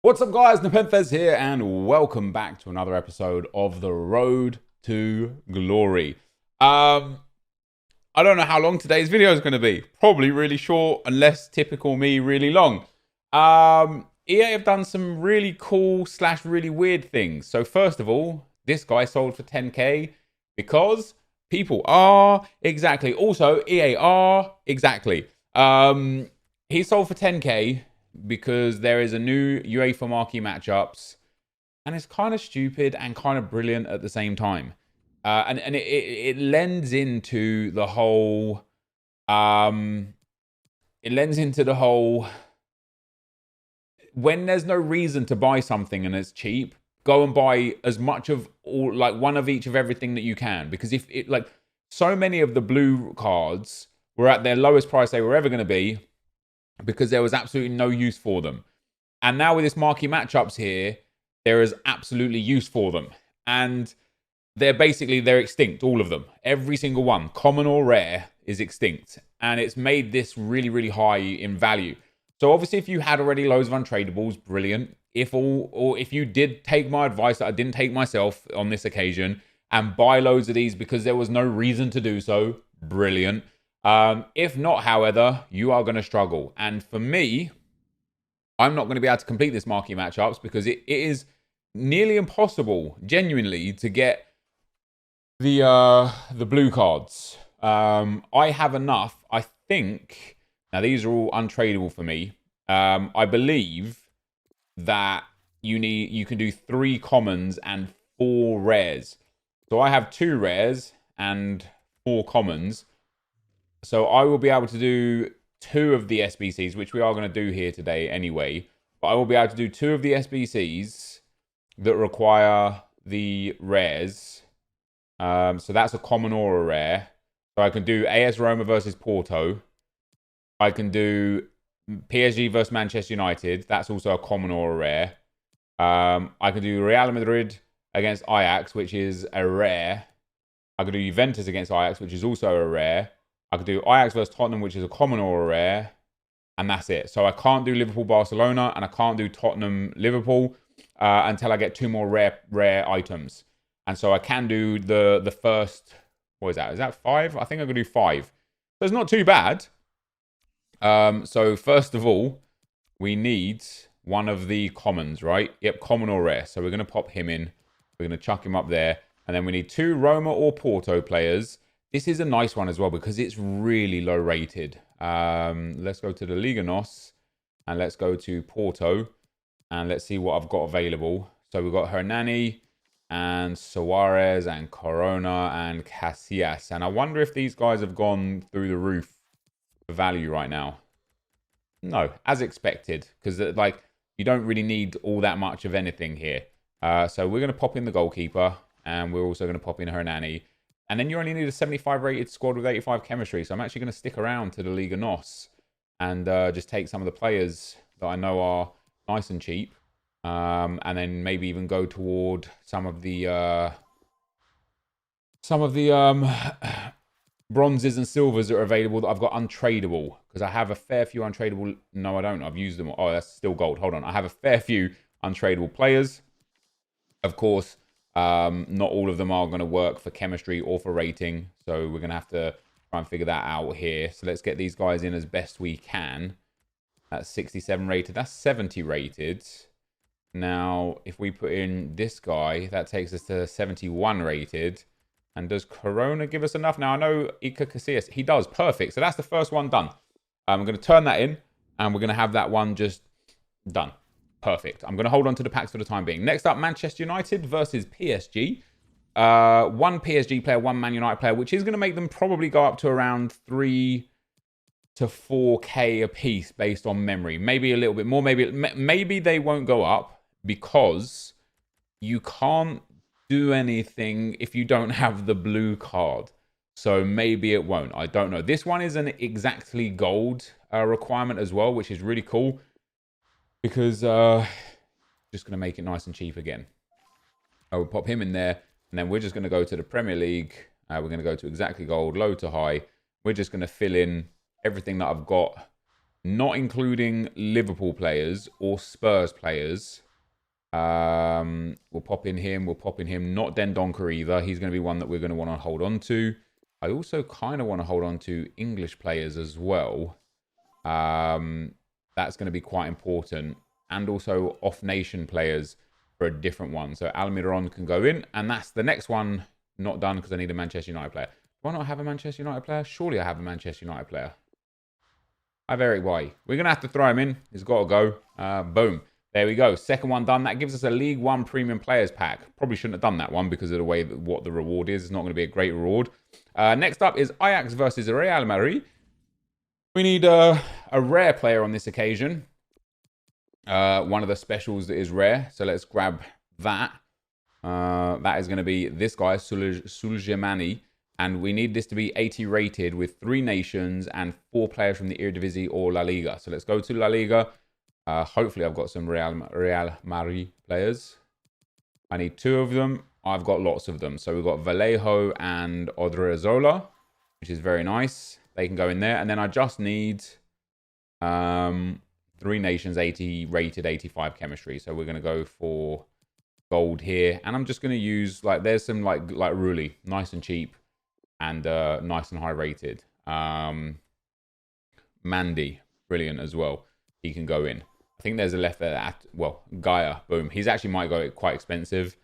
What's up, guys? NepentheZ here, and welcome back to another episode of The Road to Glory. I don't know how long today's video is going to be. Probably really short, unless typical me, really long. EA have done some really cool / really weird things. So first of all, this guy sold for 10k because people are exactly. Also, EA are exactly. He sold for 10k because there is a new UEFA marquee matchups, and it's kind of stupid and kind of brilliant at the same time. And it lends into the whole when there's no reason to buy something and it's cheap, go and buy as much of all, like one of each of everything that you can, because if it, like, so many of the blue cards were at their lowest price they were ever going to be because there was absolutely no use for them. And now with this marquee matchups here, there is absolutely use for them. And they're extinct, all of them. Every single one, common or rare, is extinct. And it's made this really, really high in value. So obviously, if you had already loads of untradables, brilliant. If you did take my advice that I didn't take myself on this occasion and buy loads of these because there was no reason to do so, brilliant. If not, however, you are going to struggle. And for me, I'm not going to be able to complete this marquee matchups because it is nearly impossible, genuinely, to get the blue cards. I have enough, I think. Now, these are all untradeable for me. I believe that you can do 3 commons and 4 rares. So I have 2 rares and 4 commons. So I will be able to do 2 of the SBCs, which we are going to do here today anyway. But I will be able to do 2 of the SBCs that require the rares. So that's a common or a rare. So I can do AS Roma versus Porto. I can do PSG versus Manchester United. That's also a common or a rare. I can do Real Madrid against Ajax, which is a rare. I can do Juventus against Ajax, which is also a rare. I could do Ajax versus Tottenham, which is a common or a rare. And that's it. So I can't do Liverpool-Barcelona, and I can't do Tottenham-Liverpool until I get 2 more rare items. And so I can do the first, what is that? Is that 5? I think I'm going to do 5. So it's not too bad. So first of all, we need one of the commons, right? Yep, common or rare. So we're going to pop him in. We're going to chuck him up there. And then we need 2 Roma or Porto players. This is a nice one as well because it's really low rated. Let's go to the Liga NOS and let's go to Porto and let's see what I've got available. So we've got Hernani and Suarez and Corona and Casillas. And I wonder if these guys have gone through the roof for value right now. No, as expected, because like you don't really need all that much of anything here. So we're going to pop in the goalkeeper and we're also going to pop in Hernani. And then you only need a 75 rated squad with 85 chemistry. So I'm actually going to stick around to the Liga NOS and just take some of the players that I know are nice and cheap. And then maybe even go toward some of the bronzes and silvers that are available that I've got untradeable. Because I have a fair few untradeable. No, I don't. I've used them. Oh, that's still gold. Hold on. I have a fair few untradeable players. Of course, not all of them are going to work for chemistry or for rating. So we're going to have to try and figure that out here. So let's get these guys in as best we can. That's 67 rated. That's 70 rated. Now, if we put in this guy, that takes us to 71 rated. And does Corona give us enough? Now, I know Iker Casillas, he does. Perfect. So that's the first one done. I'm going to turn that in, and we're going to have that one just done. Perfect. I'm going to hold on to the packs for the time being. Next up, Manchester United versus PSG. 1 PSG player, 1 Man United player, which is going to make them probably go up to around 3 to 4k a piece based on memory. Maybe a little bit more. Maybe they won't go up because you can't do anything if you don't have the blue card. So maybe it won't. I don't know. This one is an exactly gold requirement as well, which is really cool. Because just going to make it nice and cheap again. I will pop him in there. And then we're just going to go to the Premier League. We're going to go to exactly gold, low to high. We're just going to fill in everything that I've got not including Liverpool players or Spurs players. We'll pop in him. We'll pop in him. Not Dendonker either. He's going to be one that we're going to want to hold on to. I also kind of want to hold on to English players as well. That's going to be quite important. And also off-nation players for a different one. So Almiron can go in. And that's the next one not done because I need a Manchester United player. Do I not have a Manchester United player? Surely I have a Manchester United player. I have Eric White. We're going to have to throw him in. He's got to go. Boom. There we go. Second one done. That gives us a League One Premium Players Pack. Probably shouldn't have done that one because of the way that what the reward is. It's not going to be a great reward. Next up is Ajax versus Real Madrid. We need a rare player on this occasion. One of the specials that is rare. So let's grab that. That is going to be this guy, Suljemani. And we need this to be 80 rated with 3 nations and 4 players from the Eredivisie or La Liga. So let's go to La Liga. Hopefully I've got some Real Madrid players. I need 2 of them. I've got lots of them. So we've got Vallejo and Odriozola, which is very nice. They can go in there. And then I just need 3 nations, 80 rated, 85 chemistry. So we're going to go for gold here. And I'm just going to use, like, there's some like Rulli, nice and cheap and nice and high rated. Mandy, brilliant as well. He can go in. I think there's a left there. Well, Gaia, boom. He's actually might go quite expensive.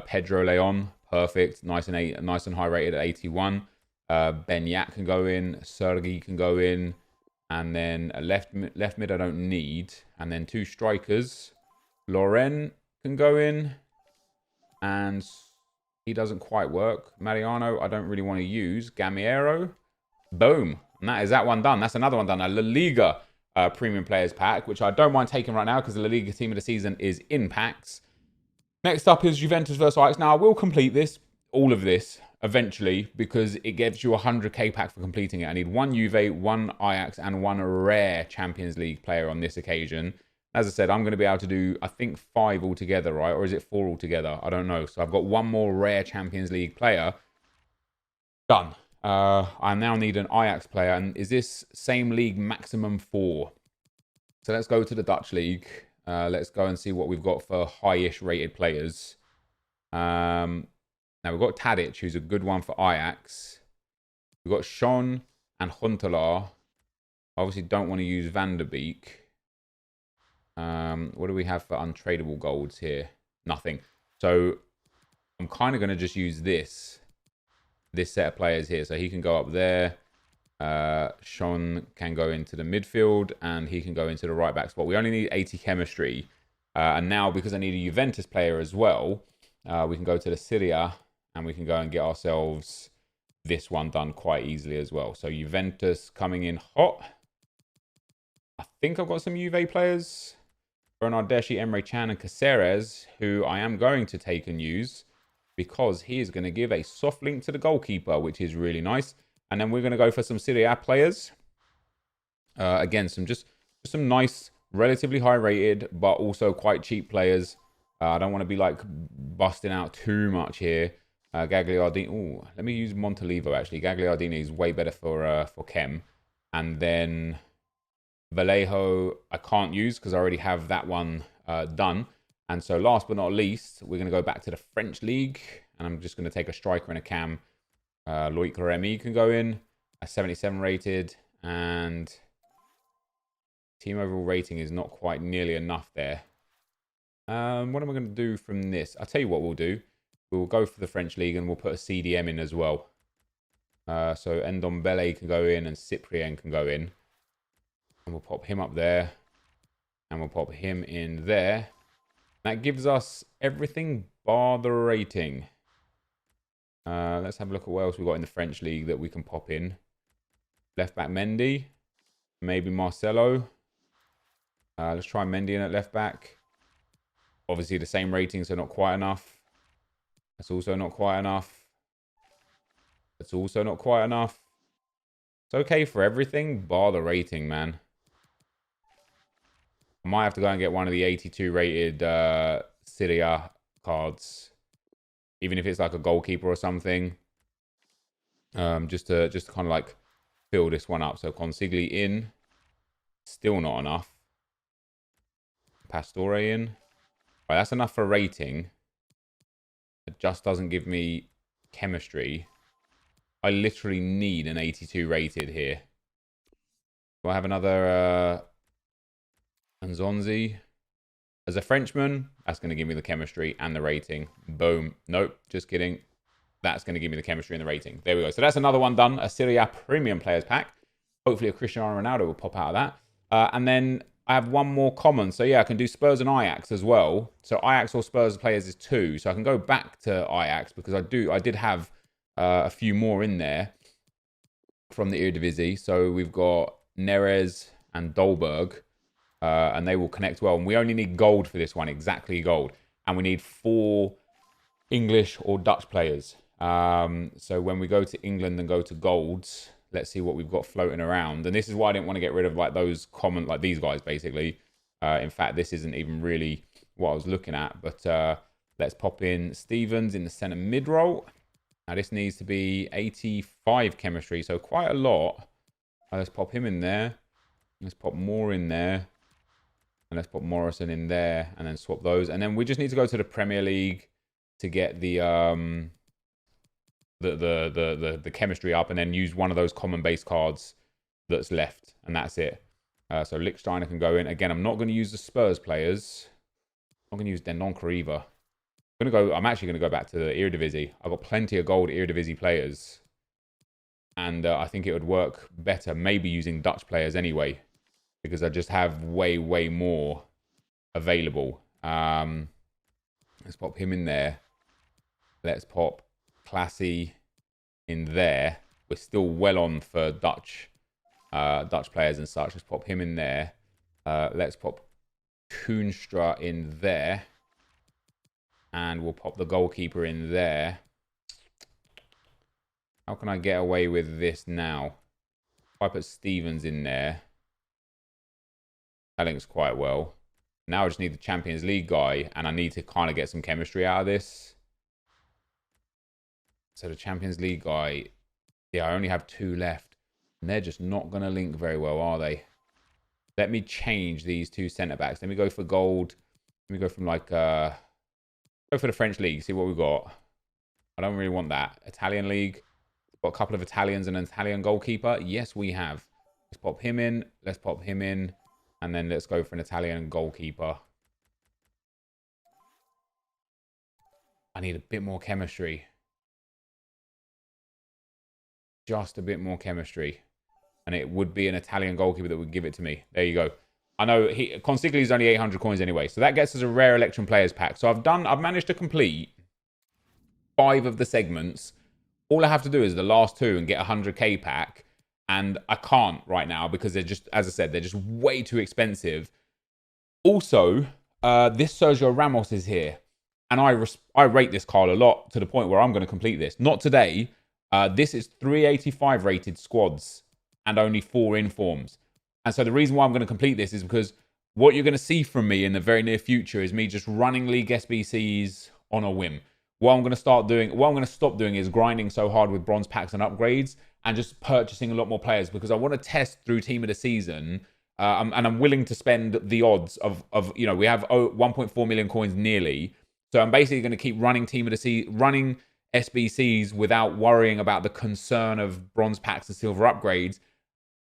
Pedro Leon, perfect. Nice and high rated at 81. Benyat can go in. Sergi can go in. And then a left mid I don't need. And then 2 strikers. Loren can go in. And he doesn't quite work. Mariano, I don't really want to use. Gamiero. Boom. And that is that one done. That's another one done. A La Liga Premium Players Pack, which I don't mind taking right now because the La Liga Team of the Season is in packs. Next up is Juventus versus Ajax. Now, I will complete all of this, eventually, because it gives you a 100k pack for completing it. I need 1 Juve, 1 Ajax, and 1 rare Champions League player on this occasion. As I said, I'm going to be able to do, I think, 5 altogether, right? Or is it 4 altogether? I don't know. So I've got 1 more rare Champions League player. Done. I now need an Ajax player. And is this same league maximum 4? So let's go to the Dutch league. Let's go and see what we've got for high-ish rated players. Now we've got Tadic, who's a good one for Ajax. We've got Sean and Huntelaar. Obviously don't want to use Van der Beek. What do we have for untradeable golds here? Nothing. So I'm kind of going to just use this set of players here. So he can go up there. Sean can go into the midfield and he can go into the right back spot. We only need 80 chemistry. And now because I need a Juventus player as well, we can go to the Serie A and we can go and get ourselves this one done quite easily as well. So Juventus coming in hot. I think I've got some Juve players. Bernardeschi, Emre Can, and Caceres, who I am going to take and use because he is going to give a soft link to the goalkeeper, which is really nice. And then we're going to go for some Serie A players. Again, just some nice, relatively high rated, but also quite cheap players. I don't want to be like busting out too much here. Gagliardini. Oh, let me use Montalivo actually. Gagliardini is way better for Chem. And then Vallejo I can't use because I already have that one done. And so last but not least, we're going to go back to the French league. And I'm just going to take a striker and a cam. Loic Remy can go in. A 77 rated. And team overall rating is not quite nearly enough there. What am I going to do from this? I'll tell you what we'll do. We'll go for the French league and we'll put a CDM in as well. So Ndombele can go in and Cyprien can go in. And we'll pop him up there. And we'll pop him in there. That gives us everything bar the rating. Let's have a look at what else we've got in the French league that we can pop in. Left back Mendy. Maybe Marcelo. Let's try Mendy in at left back. Obviously the same rating, so not quite enough. That's also not quite enough. That's also not quite enough. It's okay for everything, bar the rating, man. I might have to go and get one of the 82 rated Serie A cards. Even if it's like a goalkeeper or something. Just to kind of like fill this one up. So Consigli in. Still not enough. Pastore in. Right, that's enough for rating. It just doesn't give me chemistry. I literally need an 82 rated here. Do I have another Nzonzi? As a Frenchman, that's going to give me the chemistry and the rating. Boom. Nope, just kidding. That's going to give me the chemistry and the rating. There we go. So that's another one done. A Serie A Premium Players Pack. Hopefully a Cristiano Ronaldo will pop out of that. And then I have one more common. So yeah, I can do Spurs and Ajax as well. So Ajax or Spurs players is 2. So I can go back to Ajax because I did have a few more in there from the Eredivisie. So we've got Neres and Dolberg. And they will connect well. And we only need gold for this one, exactly gold. And we need 4 English or Dutch players. So when we go to England and go to golds, let's see what we've got floating around. And this is why I didn't want to get rid of like those common, like these guys basically. In fact, this isn't even really what I was looking at. But let's pop in Stevens in the centre mid role. Now this needs to be 85 chemistry, so quite a lot. Let's pop him in there. Let's pop more in there. And let's put Morrison in there and then swap those. And then we just need to go to the Premier League to get the chemistry up and then use one of those common base cards that's left. And that's it. So Lichtsteiner can go in. Again, I'm not going to use the Spurs players. I'm not going to use Dendoncker either. I'm actually going to go back to the Eredivisie. I've got plenty of gold Eredivisie players. And I think it would work better maybe using Dutch players anyway. Because I just have way, way more available. Let's pop him in there. Let's pop Classy in there. We're still well on for Dutch players and such. Let's pop him in there. Let's pop Koenstra in there. And we'll pop the goalkeeper in there. How can I get away with this now? If I put Stevens in there. That links quite well. Now I just need the Champions League guy, and I need to kind of get some chemistry out of this. So the Champions League guy, yeah, I only have 2 left. And they're just not going to link very well, are they? Let me change these 2 centre-backs. Let me go for gold. Let me go from like, go for the French League, see what we've got. I don't really want that. Italian League. Got a couple of Italians and an Italian goalkeeper. Yes, we have. Let's pop him in. Let's pop him in. And then let's go for an Italian goalkeeper. I need a bit more chemistry. Just a bit more chemistry. And it would be an Italian goalkeeper that would give it to me. There you go. I know Consigli is only 800 coins anyway. So that gets us a rare election players pack. So I've managed to complete 5 of the segments. All I have to do is the last 2 and get a 100k pack. And I can't right now because they're just, as I said, they're just way too expensive. Also, this Sergio Ramos is here. And I rate this card a lot to the point where I'm going to complete this. Not today. This is 385 rated squads and only 4 informs. And so the reason why I'm going to complete this is because what you're going to see from me in the very near future is me just running League SBCs on a whim. What I'm going to stop doing is grinding so hard with bronze packs and upgrades and just purchasing a lot more players because I want to test through Team of the Season. And I'm willing to spend the odds of we have 1.4 million coins nearly. So I'm basically going to keep running Team of the Season, running SBCs without worrying about the concern of bronze packs and silver upgrades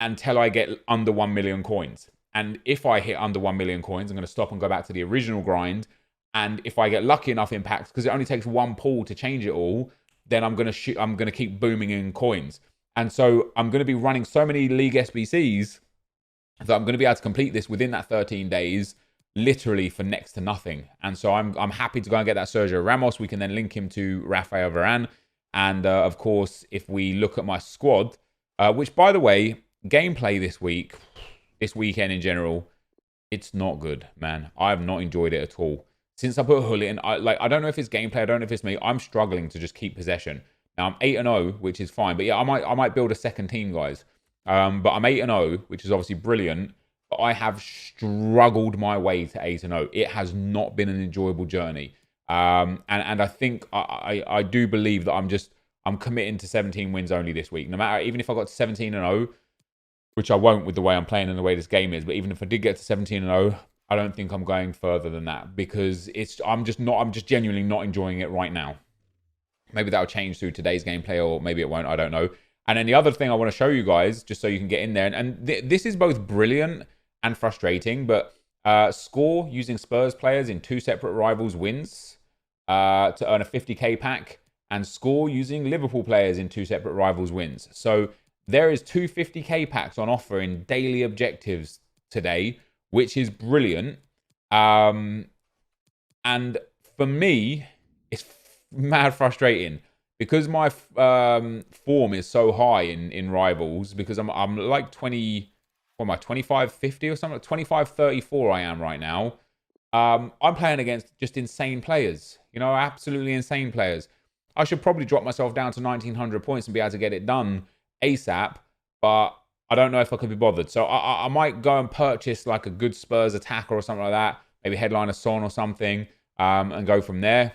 until I get under 1 million coins. And if I hit under 1 million coins, I'm going to stop and go back to the original grind. And if I get lucky enough in packs, because it only takes 1 pull to change it all, then I'm going to keep booming in coins. And so I'm going to be running so many League SBCs that I'm going to be able to complete this within that 13 days, literally for next to nothing. And so I'm happy to go and get that Sergio Ramos. We can then link him to Rafael Varane. And of course, if we look at my squad, which by the way, gameplay this weekend in general, it's not good, man. I have not enjoyed it at all. Since I put Hull in, I don't know if it's gameplay, I don't know if it's me. I'm struggling to just keep possession. Now I'm 8-0, which is fine. But yeah, I might build a second team, guys. But I'm 8-0, which is obviously brilliant. But I have struggled my way to 8-0. It has not been an enjoyable journey. And I think I do believe that I'm committing to 17 wins only this week. No matter, even if I got to 17-0, which I won't with the way I'm playing and the way this game is. But even if I did get to 17-0, I don't think I'm going further than that because I'm just genuinely not enjoying it right now. Maybe that'll change through today's gameplay, or maybe it won't. I don't know. And then the other thing I want to show you guys, just so you can get in there, and this is both brilliant and frustrating, but score using Spurs players in 2 separate rivals wins to earn a 50k pack, and score using Liverpool players in 2 separate rivals wins. So there is 2 50k packs on offer in daily objectives today, which is brilliant. And for me, it's mad frustrating because my form is so high in rivals, because I'm like 20, what am I, 25-50 or something? 25-34 I am right now. I'm playing against just insane players, you know, absolutely insane players. I should probably drop myself down to 1900 points and be able to get it done ASAP, but I don't know if I could be bothered. So I might go and purchase like a good Spurs attacker or something like that, maybe headline a Son or something, and go from there.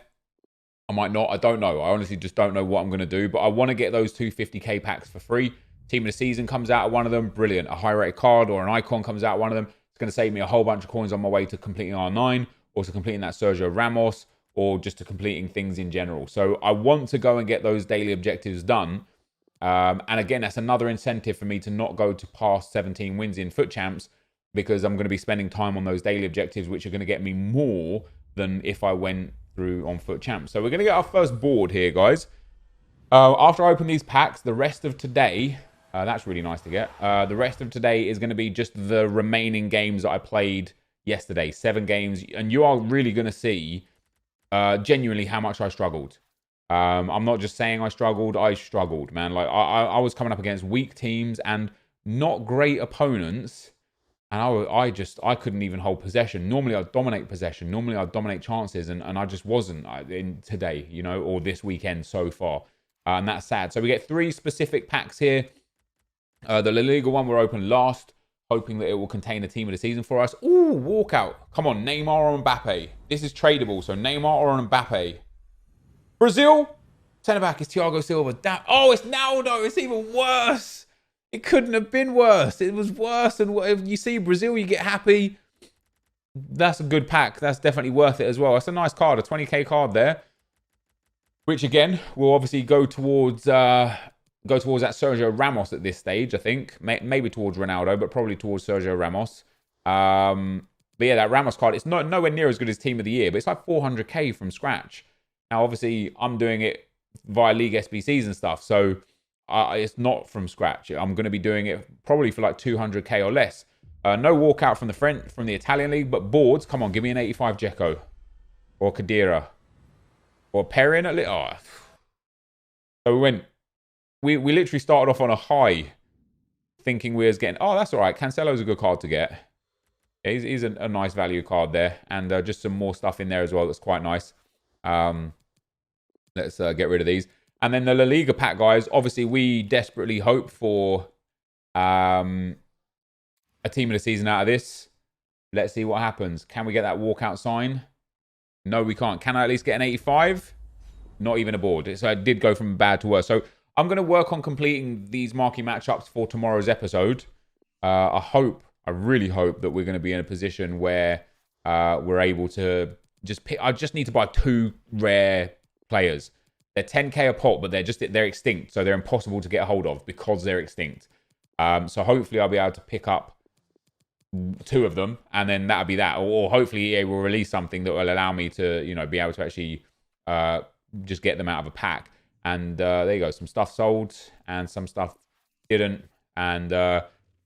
I might not. I don't know. I honestly just don't know what I'm going to do. But I want to get those 2 50k packs for free. Team of the season comes out of one of them. Brilliant. A high-rated card or an icon comes out of one of them. It's going to save me a whole bunch of coins on my way to completing R9, or to completing that Sergio Ramos, or just to completing things in general. So I want to go and get those daily objectives done. And again, that's another incentive for me to not go to past 17 wins in Foot Champs, because I'm going to be spending time on those daily objectives, which are going to get me more than if I went through on Foot Champs. So we're going to get our first board here, guys. After I open these packs, the rest of today, that's really nice to get. The rest of today is going to be just the remaining games that I played yesterday. 7 games. And you are really going to see genuinely how much I struggled. I'm not just saying I struggled, man. Like I was coming up against weak teams and not great opponents. And I couldn't even hold possession. Normally I'd dominate possession. Normally I'd dominate chances. And I just wasn't in today, you know, or this weekend so far. And that's sad. So we get 3 specific packs here. The La Liga one we're open last, hoping that it will contain a team of the season for us. Ooh, walkout. Come on, Neymar or Mbappe. This is tradable. So Neymar or Mbappe. Brazil. Centre back is Thiago Silva. Oh, it's Naldo. It's even worse. It couldn't have been worse. It was worse. And if you see Brazil, you get happy. That's a good pack. That's definitely worth it as well. That's a nice card, a 20k card there, which again will obviously go towards that Sergio Ramos at this stage. I think maybe towards Ronaldo, but probably towards Sergio Ramos. But yeah, that Ramos card, it's nowhere near as good as Team of the Year, but it's like 400k from scratch. Now, obviously, I'm doing it via League SBCs and stuff, so it's not from scratch. I'm going to be doing it probably for like 200k or less. No walkout from the Italian league, but boards. Come on, give me an 85 Dzeko or Khedira or Perrin. Oh. So we literally started off on a high, thinking we was getting. Oh, that's all right. Cancelo's a good card to get. Yeah, he's a nice value card there, and just some more stuff in there as well. That's quite nice. Let's get rid of these. And then the La Liga pack, guys. Obviously, we desperately hope for a team of the season out of this. Let's see what happens. Can we get that walkout sign? No, we can't. Can I at least get an 85? Not even a board. So it did go from bad to worse. So I'm going to work on completing these marquee matchups for tomorrow's episode. I really hope that we're going to be in a position where we're able to just pick. I just need to buy 2 rare players. They're 10k a pot, but they're extinct, so they're impossible to get a hold of because they're extinct. So hopefully I'll be able to pick up 2 of them, and then that'll be that. Or hopefully EA will release something that will allow me to, you know, be able to actually just get them out of a pack. And there you go, some stuff sold and some stuff didn't. And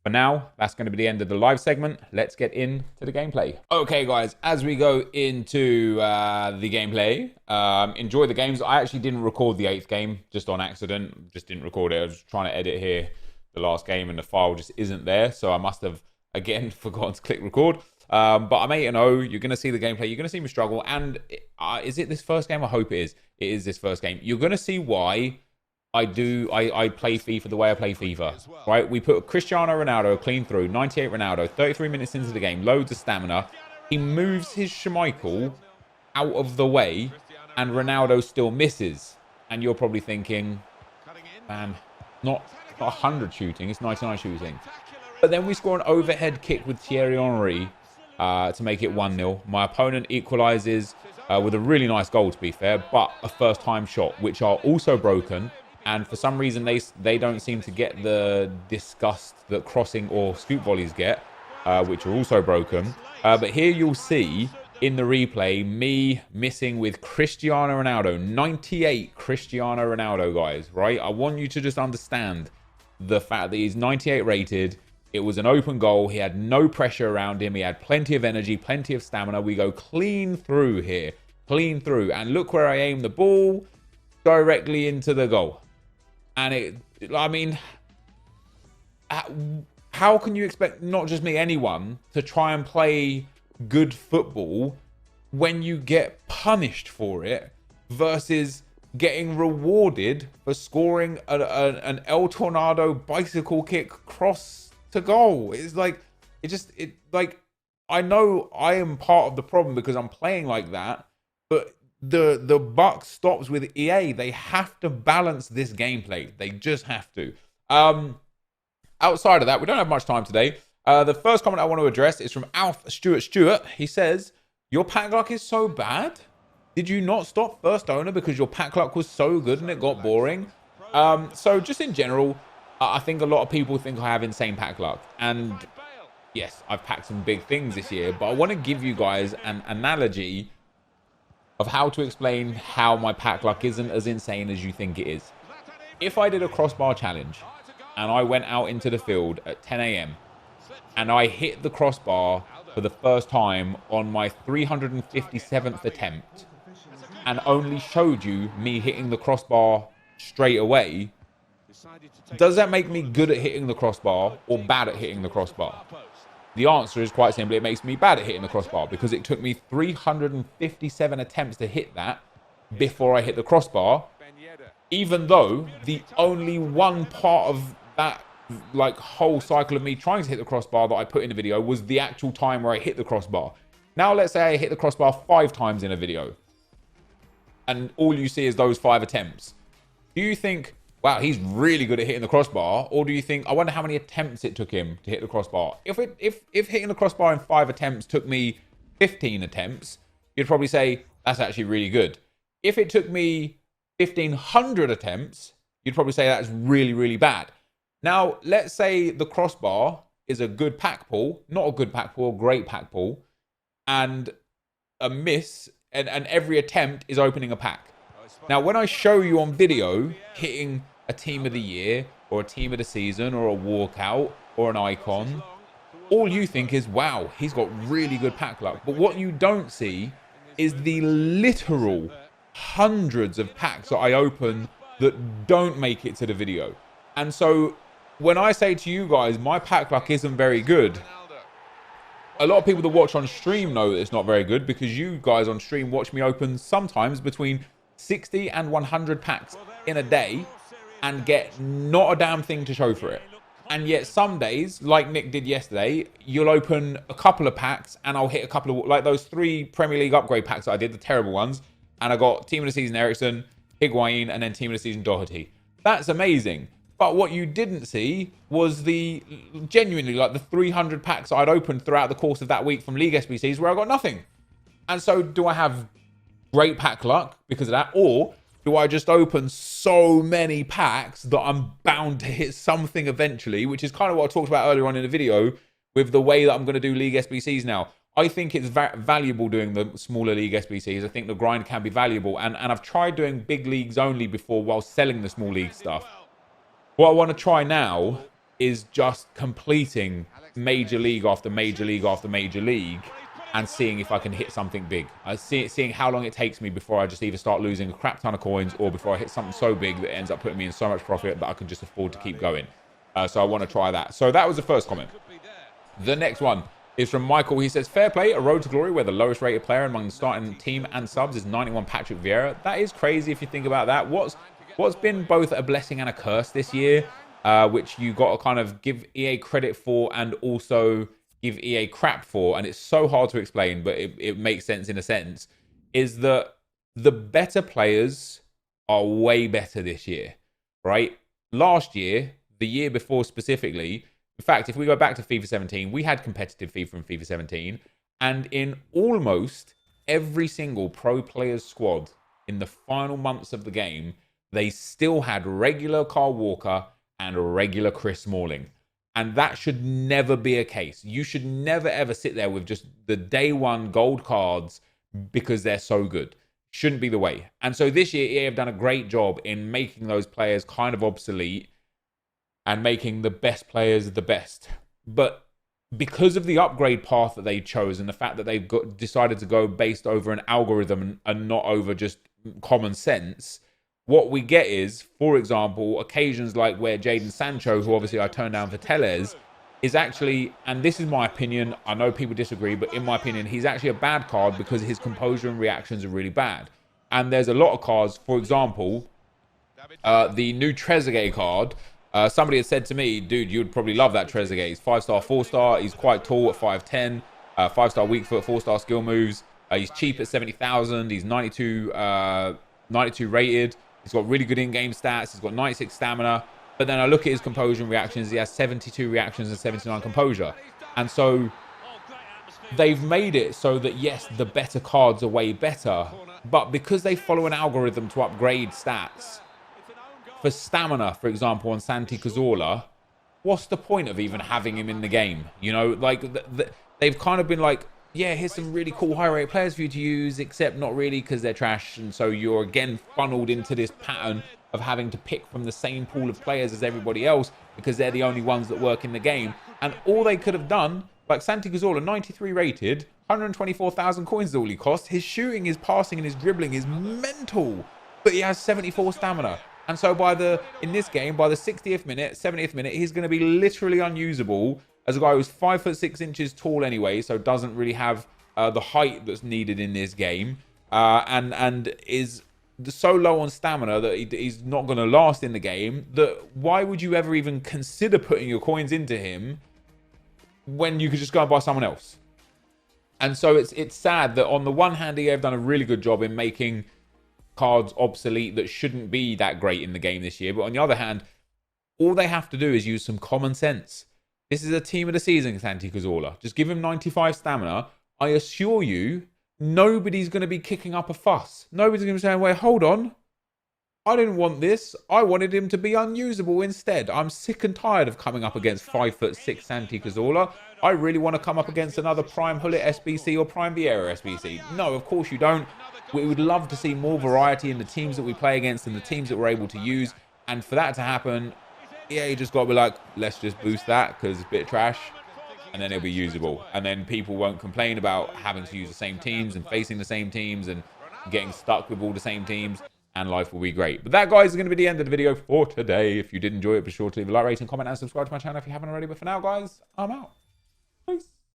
for now, that's going to be the end of the live segment. Let's get into the gameplay. Okay, guys, as we go into the gameplay, enjoy the games. I actually didn't record the 8th game just on accident. Just didn't record it. I was trying to edit here the last game and the file just isn't there. So I must have, again, forgotten to click record. But I'm 8-0. You're going to see the gameplay. You're going to see me struggle. And is it this first game? I hope it is. It is this first game. You're going to see why I play FIFA the way I play FIFA, right? We put Cristiano Ronaldo clean through, 98 Ronaldo, 33 minutes into the game, loads of stamina. He moves his Schmeichel out of the way, and Ronaldo still misses. And you're probably thinking, man, not 100 shooting, it's 99 shooting. But then we score an overhead kick with Thierry Henry to make it 1-0. My opponent equalises with a really nice goal, to be fair, but a first-time shot, which are also broken. And for some reason, they don't seem to get the disgust that crossing or scoop volleys get, which are also broken. But here you'll see in the replay me missing with Cristiano Ronaldo. 98 Cristiano Ronaldo, guys, right? I want you to just understand the fact that he's 98 rated. It was an open goal. He had no pressure around him. He had plenty of energy, plenty of stamina. We go clean through here. Clean through. And look where I aim the ball. Directly into the goal. And I mean, how can you expect not just me, anyone, to try and play good football when you get punished for it versus getting rewarded for scoring an El Tornado bicycle kick cross to goal? It's like, I know I am part of the problem because I'm playing like that, but the buck stops with EA. They have to balance this gameplay. They just have to. Outside of that, we don't have much time today. The first comment I want to address is from Alf Stewart. He says, your pack luck is so bad? Did you not stop first owner because your pack luck was so good and it got boring? So just in general, I think a lot of people think I have insane pack luck. And yes, I've packed some big things this year, but I want to give you guys an analogy of how to explain how my pack luck isn't as insane as you think it is. If I did a crossbar challenge and I went out into the field at 10 a.m. and I hit the crossbar for the first time on my 357th attempt and only showed you me hitting the crossbar straight away, does that make me good at hitting the crossbar or bad at hitting the crossbar? The answer is quite simply, it makes me bad at hitting the crossbar because it took me 357 attempts to hit that before I hit the crossbar, even though the only one part of that like whole cycle of me trying to hit the crossbar that I put in the video was the actual time where I hit the crossbar. Now let's say I hit the crossbar 5 times in a video and all you see is those 5 attempts. Do you think, wow, he's really good at hitting the crossbar? Or do you think, I wonder how many attempts it took him to hit the crossbar? If hitting the crossbar in 5 attempts took me 15 attempts, you'd probably say, that's actually really good. If it took me 1,500 attempts, you'd probably say that's really, really bad. Now, let's say the crossbar is a good pack pull, not a good pack pull, a great pack pull, and a miss, and every attempt is opening a pack. Now, when I show you on video hitting a team of the year or a team of the season or a walkout or an icon, all you think is, wow, he's got really good pack luck. But what you don't see is the literal hundreds of packs that I open that don't make it to the video. And so when I say to you guys, my pack luck isn't very good, a lot of people that watch on stream know that it's not very good because you guys on stream watch me open sometimes between 60 and 100 packs in a day and get not a damn thing to show for it. And yet some days, like Nick did yesterday, you'll open a couple of packs and I'll hit a couple of, like those 3 Premier League upgrade packs that I did, the terrible ones. And I got Team of the Season Ericsson, Higuain, and then Team of the Season Doherty. That's amazing. But what you didn't see was the genuinely like the 300 packs I'd opened throughout the course of that week from League SBCs where I got nothing. And so do I have great pack luck because of that? Or do I just open so many packs that I'm bound to hit something eventually, which is kind of what I talked about earlier on in the video with the way that I'm going to do League SBCs now. I think it's valuable doing the smaller League SBCs. I think the grind can be valuable. And I've tried doing big leagues only before while selling the small league stuff. What I want to try now is just completing major league after major league after major league and seeing if I can hit something big. Seeing how long it takes me before I just either start losing a crap ton of coins or before I hit something so big that ends up putting me in so much profit that I can just afford to keep going. So I want to try that. So that was the first comment. The next one is from Michael. He says, fair play, a road to glory where the lowest rated player among the starting team and subs is 91 Patrick Vieira. That is crazy if you think about that. What's been both a blessing and a curse this year, which you got to kind of give EA credit for and also give EA crap for, and it's so hard to explain, but it makes sense in a sense, is that the better players are way better this year, right? Last year, the year before specifically, In fact, if we go back to FIFA 17, we had competitive FIFA in FIFA 17. And in almost every single pro player's squad in the final months of the game, they still had regular Kyle Walker and regular Chris Smalling. And that should never be a case. You should never, ever sit there with just the day one gold cards because they're so good. Shouldn't be the way. And so this year, EA have done a great job in making those players kind of obsolete and making the best players the best. But because of the upgrade path that they chose and the fact that they've decided to go based over an algorithm and not over just common sense, what we get is, for example, occasions like where Jadon Sancho, who obviously I turned down for Tellez, is actually, and this is my opinion, I know people disagree, but in my opinion, he's actually a bad card because his composure and reactions are really bad. And there's a lot of cards, for example, the new Trezeguet card. Somebody had said to me, dude, you'd probably love that Trezeguet. He's 5-star, 4-star. He's quite tall at 5'10", 5-star weak foot, 4-star skill moves. He's cheap at 70,000. He's 92 rated. He's got really good in-game stats. He's got 96 stamina. But then I look at his composure and reactions. He has 72 reactions and 79 composure. And so they've made it so that, yes, the better cards are way better. But because they follow an algorithm to upgrade stats, for stamina, for example, on Santi Cazorla, what's the point of even having him in the game? You know, like, they've kind of been like, yeah, here's some really cool high-rate players for you to use, except not really because they're trash. And so you're again funneled into this pattern of having to pick from the same pool of players as everybody else because they're the only ones that work in the game. And all they could have done, like Santi Cazorla, 93 rated, 124,000 coins is all he costs. His shooting, his passing, and his dribbling is mental, but he has 74 stamina. And so in this game, by the 60th minute, 70th minute, he's going to be literally unusable as a guy who's 5'6" tall anyway, so doesn't really have the height that's needed in this game, and is so low on stamina that he's not going to last in the game. That why would you ever even consider putting your coins into him when you could just go and buy someone else? And so it's sad that on the one hand, EA have done a really good job in making cards obsolete that shouldn't be that great in the game this year, but on the other hand, all they have to do is use some common sense. This is a team of the season, Santi Cazorla. Just give him 95 stamina. I assure you, nobody's going to be kicking up a fuss. Nobody's going to be saying, wait, hold on. I didn't want this. I wanted him to be unusable instead. I'm sick and tired of coming up against 5'6" Santi Cazorla. I really want to come up against another Prime Hullet SBC or Prime Vieira SBC. No, of course you don't. We would love to see more variety in the teams that we play against and the teams that we're able to use. And for that to happen, yeah, you just got to be like, let's just boost that because it's a bit trash. And then it'll be usable. And then people won't complain about having to use the same teams and facing the same teams and getting stuck with all the same teams. And life will be great. But that, guys, is going to be the end of the video for today. If you did enjoy it, be sure to leave a like, rate, and comment, and subscribe to my channel if you haven't already. But for now, guys, I'm out. Peace.